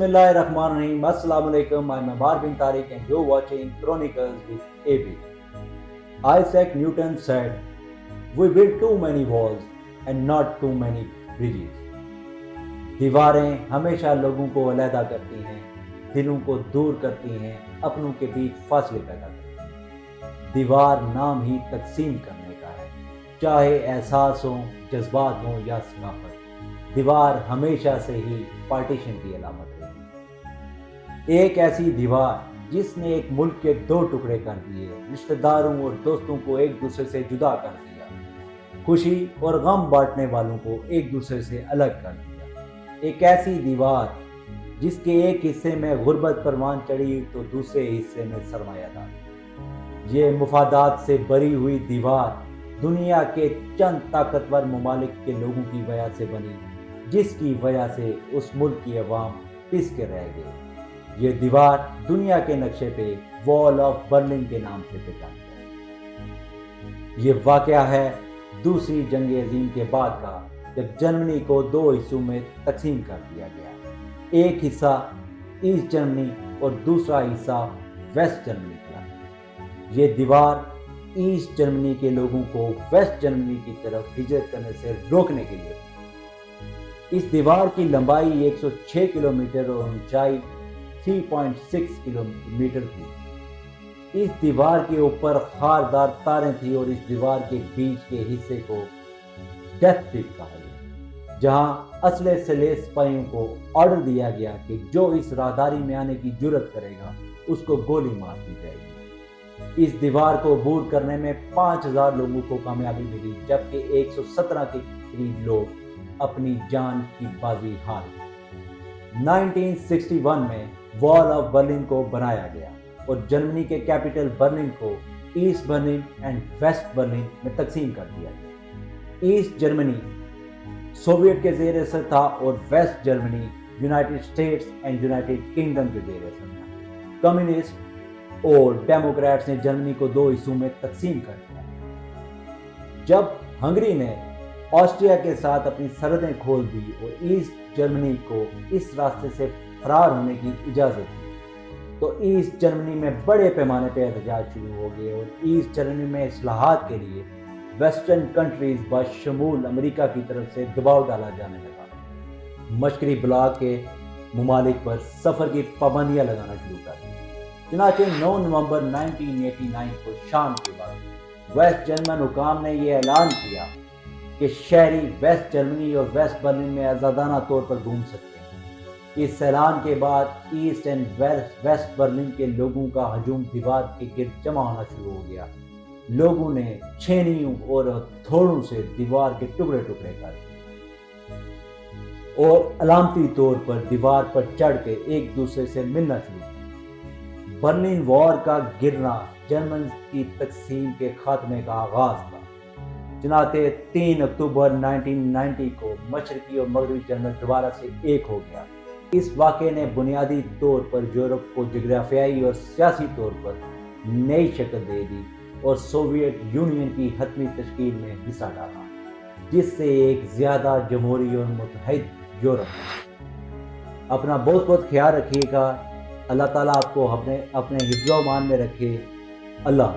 Bismillahirrahmanirrahim. Assalamu alaikum. I'm Amar bin Tariq and you're watching Chronicles with AB. Isaac Newton said, "We build too many walls and not too many bridges." दीवारें हमेशा लोगों को अलहदा करती हैं, दिलों को दूर करती हैं, अपनों के बीच फासले पैदा करती हैं। दीवार नाम ही तकसीम करने का है, चाहे एहसास हो, जज्बात हो या सकाफत। दीवार हमेशा से ही पार्टीशन की अलामत रही। एक ऐसी दीवार जिसने एक मुल्क के दो टुकड़े कर दिए, रिश्तेदारों और दोस्तों को एक दूसरे से जुदा कर दिया, खुशी और गम बांटने वालों को एक दूसरे से अलग कर दिया। एक ऐसी दीवार जिसके एक हिस्से में गुर्बत परवान चढ़ी तो दूसरे हिस्से में सरमायादारी। ये मुफादात से भरी हुई दीवार दुनिया के चंद ताकतवर ममालिक के लोगों की वजह से बनी, जिसकी वजह से उस मुल्क की अवाम पिस के रह गई। ये दीवार दुनिया के नक्शे पे वॉल ऑफ बर्लिन के नाम से पहचानी है। ये वाकया है दूसरी जंग अजीम के बाद का, जब जर्मनी को दो हिस्सों में तकसीम कर दिया गया। एक हिस्सा ईस्ट जर्मनी और दूसरा हिस्सा वेस्ट जर्मनी का। ये दीवार ईस्ट जर्मनी के लोगों को वेस्ट जर्मनी की तरफ हिजरत करने से रोकने के लिए। इस दीवार की लंबाई 106 किलोमीटर और ऊंचाई 3.6 किलोमीटर थी। इस दीवार के ऊपर खारदार तारें थी और इस दीवार के बीच के हिस्से को डेथ टिप कहा गया, जहां असले से लैस सिपाहियों को ऑर्डर दिया गया कि जो इस राहदारी में आने की जुर्रत करेगा उसको गोली मार दी जाएगी। इस दीवार को अबूर करने में 5000 लोगों को कामयाबी मिली, जबकि 117 के करीब लोग अपनी जान की बाजी हार गए। 1961 में वॉल ऑफ बर्लिन को बनाया गया और जर्मनी के कैपिटल बर्लिन को east Berlin and west Berlin में तकसीम कर दिया गया। ईस्ट जर्मनी सोवियत के ज़ेर असर था और west Germany United States and United Kingdom के ज़ेर असर था। कम्युनिस्ट और डेमोक्रेट्स ने जर्मनी को दो हिस्सों में तकसीम कर दिया। जब हंगरी ने ऑस्ट्रिया के साथ अपनी सरहदें खोल दी और ईस्ट जर्मनी को इस रास्ते से फरार होने की इजाज़त दी, तो ईस्ट जर्मनी में बड़े पैमाने पर एहतजाज शुरू हो गए और ईस्ट जर्मनी में इस्लाहात के लिए वेस्टर्न कंट्रीज बशमूल अमेरिका की तरफ से दबाव डाला जाने लगा। मशरक़ी ब्लॉक के ममालिक पर सफ़र की पाबंदियाँ लगाना शुरू कर दी। चुनांचे 9 नवंबर 1989 को शाम के बाद वेस्ट जर्मन हुकाम ने यह ऐलान किया कि शहरी वेस्ट जर्मनी और वेस्ट बर्लिन में आज़ादाना तौर पर घूम सकते हैं। इस ऐलान के बाद ईस्ट एंड वेस्ट बर्लिन के लोगों का हजूम दीवार के गिर्द जमा होना शुरू हो गया। लोगों ने छेनियों और हथौड़ों से दीवार के टुकड़े टुकड़े कर दिए और अलामती तौर पर दीवार पर चढ़ के एक दूसरे से मिलना शुरू किया। बर्लिन वॉर का गिरना जर्मन की तकसीम के खात्मे का आगाज था। चुनांचे 3 अक्टूबर 1990 को मशरकी और मगरबी जर्मन दोबारा से एक हो गया। इस वाक़े ने बुनियादी तौर पर यूरोप को जोग्राफियाई और सियासी तौर पर नई शक्ल दे दी और सोवियत यूनियन की हतमी तश्कील में हिस्सा डाला, जिससे एक ज़्यादा जमहूरी और मुत्तहिद यूरोप। अपना बहुत बहुत ख्याल रखिएगा। अल्लाह ताला आपको अपने हिफ्ज़-ओ-अमान में रखे। अल्लाह।